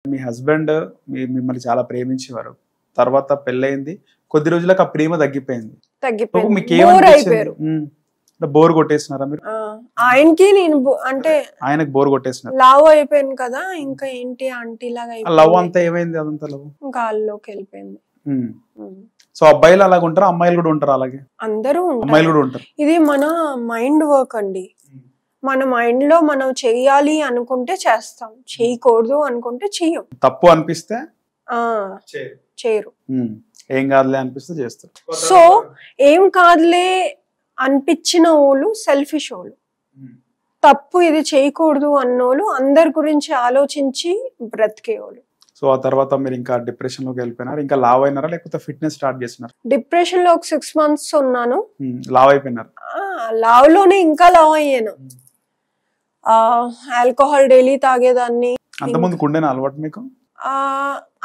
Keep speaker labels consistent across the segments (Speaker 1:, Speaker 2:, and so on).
Speaker 1: మీ husband మిమ్మల్ని చాలా ప్రేమించేవారు. తర్వాత పెళ్ళయింది. కొద్ది రోజులకు ఆ ప్రేమ తగ్గిపోయింది. మీకేమనిపించింది? బోర్ కొట్టేసినారా మీరు?
Speaker 2: ఆయనకి నేను అంటే
Speaker 1: ఆయనకు బోర్ కొట్టేసినారు.
Speaker 2: లవ్ అయిపోయింది కదా, ఇంకా ఏంటి ఆంటీ లాగా
Speaker 1: లవ్ అంతా ఏమైంది? అదంతా లవ్
Speaker 2: ఇంకా వాళ్ళలోకి వెళ్ళిపోయింది.
Speaker 1: సో అబ్బాయిలు అలాగ ఉంటారా, అమ్మాయిలు కూడా ఉంటారు అలాగే?
Speaker 2: అందరూ
Speaker 1: అమ్మాయిలు కూడా ఉంటారు.
Speaker 2: ఇది మన మైండ్ వర్క్ అండి. మన మైండ్ లో మనం చెయ్యాలి అనుకుంటే చేస్తాం, చేయకూడదు అనుకుంటే చెయ్యం.
Speaker 1: తప్పు అనిపిస్తే
Speaker 2: చేయరు,
Speaker 1: ఏం కాదులే అనిపిస్తే చేస్తారు.
Speaker 2: సో ఏం కాదులే అనిపించిన వాళ్ళు సెల్ఫిష్ వాళ్ళు. తప్పు ఇది చేయకూడదు అన్నోళ్ళు అందరి గురించి ఆలోచించి బ్రతికేవాళ్ళు.
Speaker 1: సో ఆ తర్వాత మీరు ఇంకా డిప్రెషన్ లోకి వెళ్ళిపోయినారు? ఇంకా లావ్ అయినారా లేకపోతే ఫిట్నెస్ స్టార్ట్ చేసినారు?
Speaker 2: డిప్రెషన్ లో ఒక 6 months ఉన్నాను.
Speaker 1: లావ్ అయిపోయినారు?
Speaker 2: లావ్ లోనే ఇంకా లావ్ అయ్యాను. ఆల్కహాల్ డైలీ తాగేదాన్ని.
Speaker 1: అంతకుముందు ఉండేనా అలవాటు మీకు?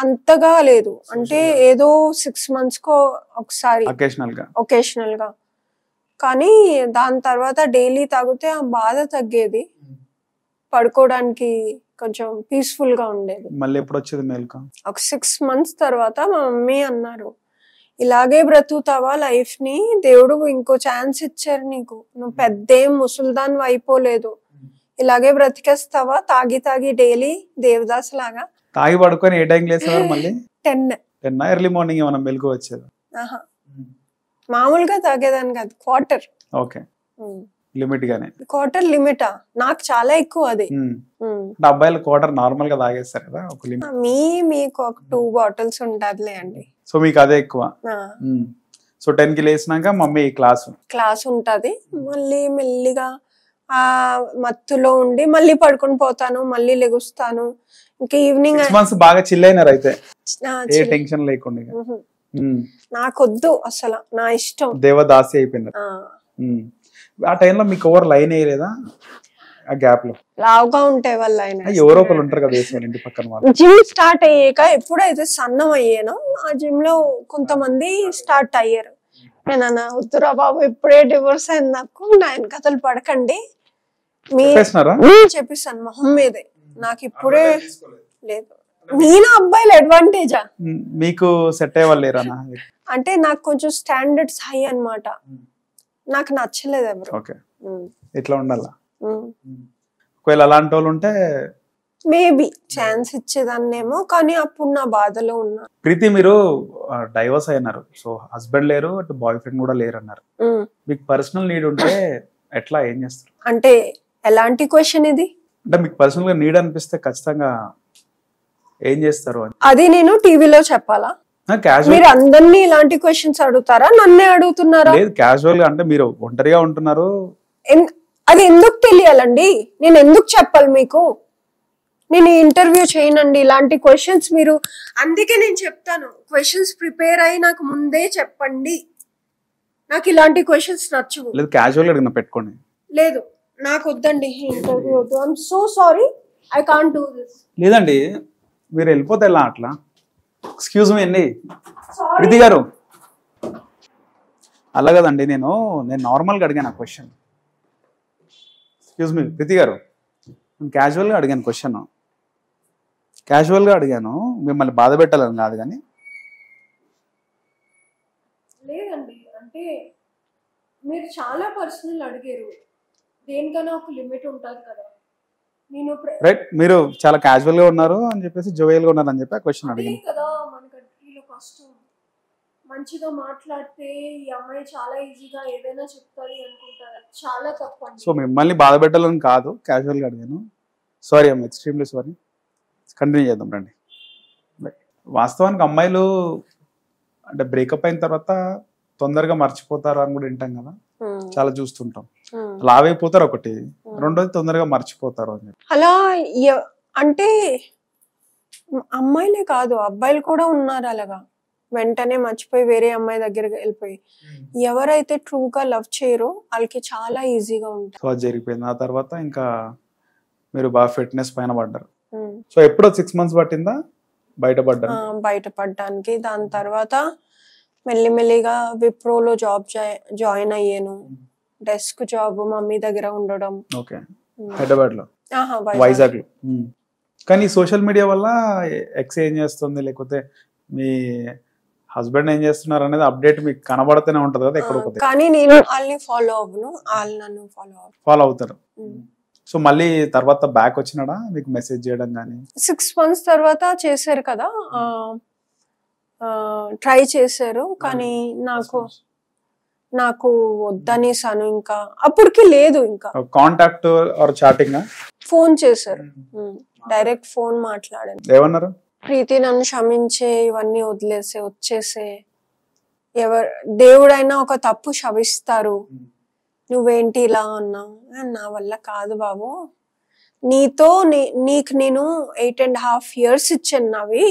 Speaker 2: అంతగా లేదు, అంటే ఏదో 6 months కో ఒకసారి ఒకేషనల్ గా. కానీ దాని తర్వాత డైలీ తాగితే ఆ బాధ తగ్గేది, పడుకోవడానికి కొంచెం పీస్ఫుల్ గా ఉండేది.
Speaker 1: మళ్ళీ ఎప్పుడు వచ్చేది మేల్క?
Speaker 2: ఒక 6 months తర్వాత మా మమ్మీ అన్నారు, ఇలాగే బ్రతుకుతావా లైఫ్ ని, దేవుడు ఇంకో ఛాన్స్ ఇచ్చారు నీకు, నువ్వు పెద్దేం ముసల్దాన్ అయిపోలేదు, ఇలాగే బ్రతికేస్తావా తాగి తాగి డైలీ దేవదాస్ లాగా?
Speaker 1: తాగి పడుకొని ఏ టైం లేసేవారు మళ్ళీ?
Speaker 2: 10
Speaker 1: ఎర్లీ మార్నింగ్ ఏమైనా మెలకు వచ్చేది?
Speaker 2: మామూలుగా తాగేదాన్ని కాదు, క్వార్టర్.
Speaker 1: ఓకే, లిమిట్ గానే.
Speaker 2: క్వార్టర్ లిమిటా? నాకు చాలా ఎక్కువ అది.
Speaker 1: అబ్బాయిలు క్వార్టర్ నార్మల్ గా తాగేస్తారు కదా, ఒక లిమిట్.
Speaker 2: మీకు ఒక 2 bottles ఉంటదిలే అండి.
Speaker 1: సో మీకు అదే ఎక్కువ. సో 10 కి లేసినాక మమ్మీ క్లాస్
Speaker 2: ఉంటది, మళ్ళీ మెల్లిగా ఆ మత్తులో ఉండి మళ్ళీ పడుకొని పోతాను, మళ్ళీ లెగుస్తాను. ఇంకా ఈవినింగ్
Speaker 1: 6 months బాగా చిల్ అయినారు అయితే, ఏ టెన్షన్ లేకుండా.
Speaker 2: నాకొద్దు అసలు, నా ఇష్టం,
Speaker 1: దేవదాసి అయిపోయినారు. ఆ టైంలో మీకు ఎవరు లైన్ వేయలేదా? ఆ గ్యాప్ లో
Speaker 2: లావుగా ఉంటే వాళ్ళు
Speaker 1: ఎవరో ఒకరు ఉంటారు కదా ఇంటి పక్కన వాళ్ళు.
Speaker 2: జిమ్ స్టార్ట్ అయ్యాక ఎప్పుడైతే సన్నం అయ్యానో ఆ జిమ్ లో కొంతమంది స్టార్ట్ అయ్యారు. నేనన్నా వద్దురా బాబు, ఇప్పుడే డివోర్స్ అయింది నాకు, నా కథలు పడకండి, చెప్పిస్తాను మొహం మీదే, నాకు ఇప్పుడే లేదు. నేను అబ్బాయిల అడ్వాంటేజా?
Speaker 1: మీకు సెట్ అయ్యే వాళ్ళు లేరా?
Speaker 2: అంటే నాకు కొంచెం స్టాండర్డ్స్ హై అన్నమాట, నాకు నచ్చలేదు ఎవరు.
Speaker 1: ఓకే, ఇట్లా ఉండాలా? ఒకవేళ అలాంటి వాళ్ళు ఉంటే
Speaker 2: మేబీ ఛాన్స్ ఇచ్చేదాన్నేమో, కానీ అప్పుడు నా బాధలో ఉన్నా.
Speaker 1: ప్రీతి, మీరు డైవర్స్ అయినారు, సో హస్బెండ్ లేరు, అటు బాయ్ ఫ్రెండ్ కూడా లేరు అన్నారు. మీకు పర్సనల్ నీడ్ ఉంటే ఎట్లా, ఏం చేస్తారు?
Speaker 2: అంటే ఎలాంటి క్వశ్చన్ ఇది?
Speaker 1: అంటే మీకు పర్సనల్ గా నీడ్ అనిపిస్తే ఖచ్చితంగా ఏం చేస్తారు అని.
Speaker 2: అది నేను టీవీలో చెప్పాలా? మీరు అందరినీ ఇలాంటి క్వశ్చన్స్ అడుగుతారా, నన్నే అడుగుతున్నారా?
Speaker 1: లేదు, క్యాజువల్ గా. అంటే మీరు ఒంటరిగా ఉంటున్నారు,
Speaker 2: అది ఎందుకు తెలియాలండి? నేను ఎందుకు చెప్పాలి మీకు? నేను ఇంటర్వ్యూ చేయనండి ఇలాంటి క్వశ్చన్స్ మీరు. అందుకే నేను చెప్తాను, క్వశ్చన్స్ ప్రిపేర్ అయ్యి నాకు ముందే చెప్పండి, నాకు ఇలాంటి క్వశ్చన్స్ నచ్చవు.
Speaker 1: లేదు, క్యాజువల్ గా పెట్టుకోండి. లేదు,
Speaker 2: నాకు వద్దండి ఇంటర్వ్యూ వద్దు. I'm so sorry, I can't do this.
Speaker 1: లేదండి, మీరు వెళ్ళిపోతే ఎలా అట్లా? ఎక్స్క్యూజ్ మీ అండి, ప్రీతి గారు. అలా కదండి, నేను నార్మల్గా అడిగాను ఆ క్వశ్చన్. ఎక్స్క్యూజ్ మీ ప్రీతి గారు, నేను క్యాజువల్గా అడిగాను క్వశ్చన్, క్యాజువల్గా అడిగాను, మిమ్మల్ని బాధ పెట్టాలని కాదు. కానీ
Speaker 2: లేదండి, అంటే మీరు చాలా పర్సనల్ అడిగారు, దేనికైనా ఒక లిమిట్ ఉంటుంది కదా.
Speaker 1: రైట్, మీరు చాలా క్యాజువల్ గా ఉన్నారు అని చెప్పేసి, జోయల్ గా ఉన్నారు అని చెప్పి ఆ క్వశ్చన్ అడిగాను
Speaker 2: కదా. మన కంట్రీలో కష్టం, మంచిగా మాట్లాడితే ఈ అమ్మాయి చాలా ఈజీగా ఏదైనా చెప్తాది అనుకుంటారు, చాలా తప్పండి.
Speaker 1: సో మిమ్మల్ని బాధ పెట్టాలని కాదు, క్యాజువల్ గా అడిగాను. Sorry, I'm extremely sorry. Continue చేద్దాం రండి. వాస్తవానికి అమ్మాయిలు అంటే బ్రేకప్ అయిన తర్వాత తొందరగా మర్చిపోతారు అని కూడా వింటాం కదా, చాలా చూస్తుంటాం. లావ్ అయిపోతారు ఒకటి, రెండోది తొందరగా మర్చిపోతారు అని చెప్పి.
Speaker 2: అలా అంటే అమ్మాయిలే కాదు, అబ్బాయిలు కూడా ఉన్నారు అలాగా, వెంటనే మర్చిపోయి వేరే అమ్మాయి దగ్గరికి వెళ్ళిపోయి. ఎవరైతే ట్రూగా లవ్ చేయరో వాళ్ళకి చాలా ఈజీగా ఉంటుంది.
Speaker 1: సో అది జరిగిపోయింది. ఆ తర్వాత ఇంకా మీరు బాగా ఫిట్నెస్ పైన పడ్డారు. సో ఎప్పుడో 6 months పట్టిందా
Speaker 2: బయటపడడానికి? దాని తర్వాత మెల్లిమెల్లిగా విప్రోలో జాబ్ జాయిన్ అయ్యాను. డెస్క్ జాబ్, మమ్మీ దగ్గర ఉండడం.
Speaker 1: హైదరాబాద్ లో, వైజాగ్ లో. కానీ సోషల్ మీడియా వల్ల ఎక్స్ ఏం చేస్తుంది, లేకపోతే మీ హస్బెండ్ ఏం చేస్తున్నారు అనేది అప్డేట్ మీకు కనబడుతూనే ఉంటది కదా ఎక్కడో ఒకటి.
Speaker 2: కానీ నేను వాళ్ళని ఫాలో అవ్వను, వాళ్ళు నన్ను
Speaker 1: ఫాలో అవుతారు. సో మళ్ళీ తర్వాత బ్యాక్ వచ్చినాడా మీకు మెసేజ్ చేయడం కానీ?
Speaker 2: 6 months తర్వాత చేశారు కదా, ట్రై చేశారు. కానీ నాకు వద్దనేసాను. ఇంకా అప్పటికి లేదు. ఇంకా
Speaker 1: కాంటాక్ట్ ఆర్ చాటింగ్?
Speaker 2: ఫోన్ చేశారు, డైరెక్ట్ ఫోన్ మాట్లాడాను.
Speaker 1: ఏమన్నారు?
Speaker 2: ప్రీతి నన్ను క్షమించే, ఇవన్నీ వదిలేసే, వచ్చేసే. దేవుడైనా ఒక తప్పు క్షమిస్తారు, నువ్వేంటి ఇలా అన్నావు. నా వల్ల కాదు బాబు, నీతో నీకు నేను 8.5 years ఇచ్చాను నావి,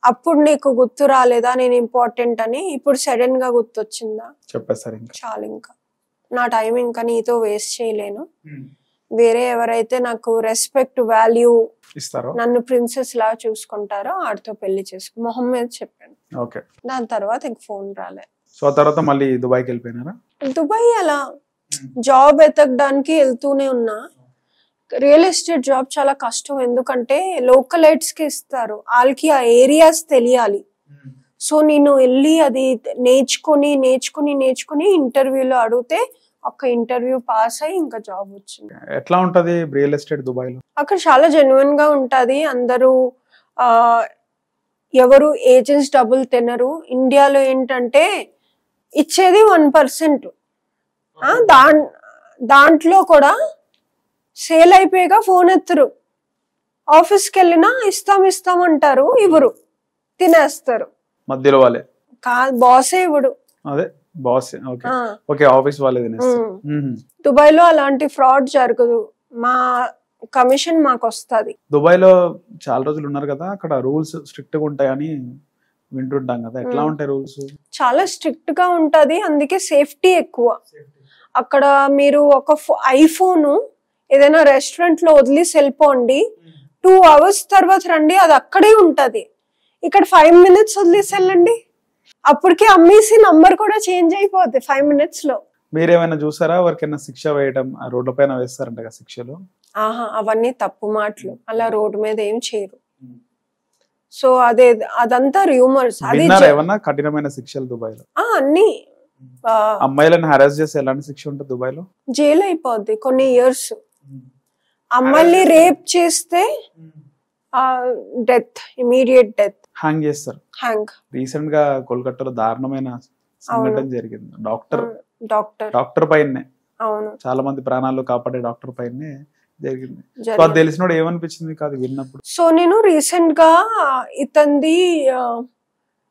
Speaker 2: అప్పుడు నీకు గుర్తు రాలేదా నేను ఇంపార్టెంట్ అని? ఇప్పుడు సడన్ గా గుర్తొచ్చిందా?
Speaker 1: చెప్పేసారు.
Speaker 2: చాలు, ఇంకా నా టైం ఇంకా నీతో వేస్ట్ చేయలేను. వేరే ఎవరైతే నాకు రెస్పెక్ట్, వాల్యూ
Speaker 1: ఇస్తారో,
Speaker 2: నన్ను ప్రిన్సెస్ లా చూసుకుంటారో ఆడితో పెళ్లి చేసుకో, మొహం మీద చెప్పాను. దాని తర్వాత ఇంక ఫోన్ రాలే.
Speaker 1: సో తర్వాత మళ్ళీ దుబాయ్కి వెళ్ళిపోయినారా?
Speaker 2: దుబాయ్ అలా జాబ్ ఎతకడానికి వెళ్తూనే ఉన్నా. రియల్ ఎస్టేట్ జాబ్ చాలా కష్టం, ఎందుకంటే లోకలైట్స్ కి ఇస్తారు, వాళ్ళకి ఆ ఏరియాస్ తెలియాలి. సో నేను వెళ్ళి అది నేర్చుకుని ఇంటర్వ్యూలో అడిగితే ఒక ఇంటర్వ్యూ పాస్ అయ్యి ఇంకా జాబ్ వచ్చింది.
Speaker 1: ఎట్లా ఉంటది రియల్ ఎస్టేట్ దుబాయ్ లో?
Speaker 2: అక్కడ చాలా జెన్యున్ గా ఉంటది. అందరూ ఎవరు ఏజెంట్స్ డబ్బులు తినరు. ఇండియాలో ఏంటంటే ఇచ్చేది 1%, దాంట్లో కూడా సేల్ అయిపోయాక ఫోన్ ఎత్తరు. ఆఫీస్కి వెళ్ళినా ఇస్తాం అంటారు, ఇవ్వరు, తినేస్తారు.
Speaker 1: మధ్యలో వాళ్ళే
Speaker 2: కాదు, బాసే ఇవ్వడు.
Speaker 1: అదే బాస్. ఓకే, ఆఫీస్ వాళ్ళే తినేస్తారు.
Speaker 2: దుబాయ్ లో అలాంటి ఫ్రాడ్ జరగదు, మా కమిషన్ మాకు వస్తుంది.
Speaker 1: దుబాయ్ లో చాలా రోజులు ఉన్నారు కదా, అక్కడ రూల్స్ స్ట్రిక్ట్ గా ఉంటాయని వింటుంటాం కదా, ఎట్లా ఉంటాయి రూల్స్?
Speaker 2: చాలా స్ట్రిక్ట్ గా ఉంటది, అందుకే సేఫ్టీ ఎక్కువ. అక్కడ మీరు ఒక ఐఫోన్ ఏదైనా రెస్టారెంట్ లో వదిలేసి వెళ్ళిపోండి, 2 hours తర్వాత రండి, అది అక్కడే ఉంటది. ఇక్కడ 5 minutes వదిలేసి వెళ్ళండి, అప్పటికే అమ్మేసి నంబర్ కూడా చేంజ్ అయిపోద్ది 5 minutes లో.
Speaker 1: మీరేమైనా చూసారా ఎవరికైనా శిక్ష వేయడం? రోడ్ల పైన వేస్తారంట కదా శిక్షలు.
Speaker 2: అవన్నీ తప్పు మాటలు, అలా రోడ్డు మీద ఏం చేయరు. సో అదంతా రూమర్స్.
Speaker 1: ఏమన్నా కఠినమైన శిక్షలు దుబాయ్ లో?
Speaker 2: అన్ని
Speaker 1: అమ్మాయిలను హరాస్ చేస్తే ఎలాంటి శిక్ష ఉంటుంది దుబాయ్ లో?
Speaker 2: జైలు అయిపోద్ది కొన్ని ఇయర్స్. అమ్మాయిని రేప్ చేస్తే డెత్, ఇమీడియట్ డెత్,
Speaker 1: హ్యాంగ్ చేస్తారు. రీసెంట్ గా కోల్కతాలో దారుణమైన సంఘటన జరిగింది. డాక్టర్ పైనే, చాలా మంది ప్రాణాలు కాపాడే డాక్టర్ పైనే జరిగింది. తెలిసినోడు ఏమనిపించింది కాదు విన్నప్పుడు? సో
Speaker 2: నేను రీసెంట్ గా ఇతంది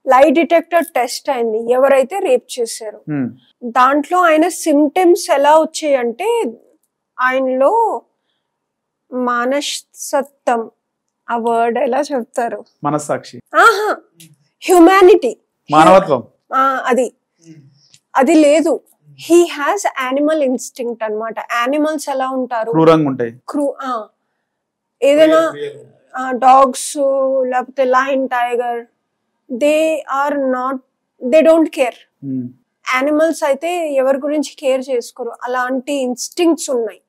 Speaker 2: లై డిటెక్టర్ టెస్ట్ అయింది, ఎవరైతే రేప్ చేశారో. దాంట్లో ఆయన సిమ్టమ్స్ ఎలా వచ్చాయంటే, ఆయనలో మానసత్వం, ఆ వర్డ్ ఎలా చెప్తారు?
Speaker 1: మనస్సాక్షి,
Speaker 2: హ్యూమానిటీ,
Speaker 1: మానవత్వం,
Speaker 2: అది లేదు. హీ హ్యాస్ యానిమల్ ఇన్స్టింక్ట్ అన్నమాట. యానిమల్స్ ఎలా ఉంటారు?
Speaker 1: క్రూరంగా ఉంటాయి.
Speaker 2: ఏదైనా డాగ్స్ లేకపోతే lion, tiger, they don't care. Animals అయితే ఎవరి గురించి కేర్ చేసుకోరు, అలాంటి ఇన్స్టింక్ట్స్ ఉన్నాయి.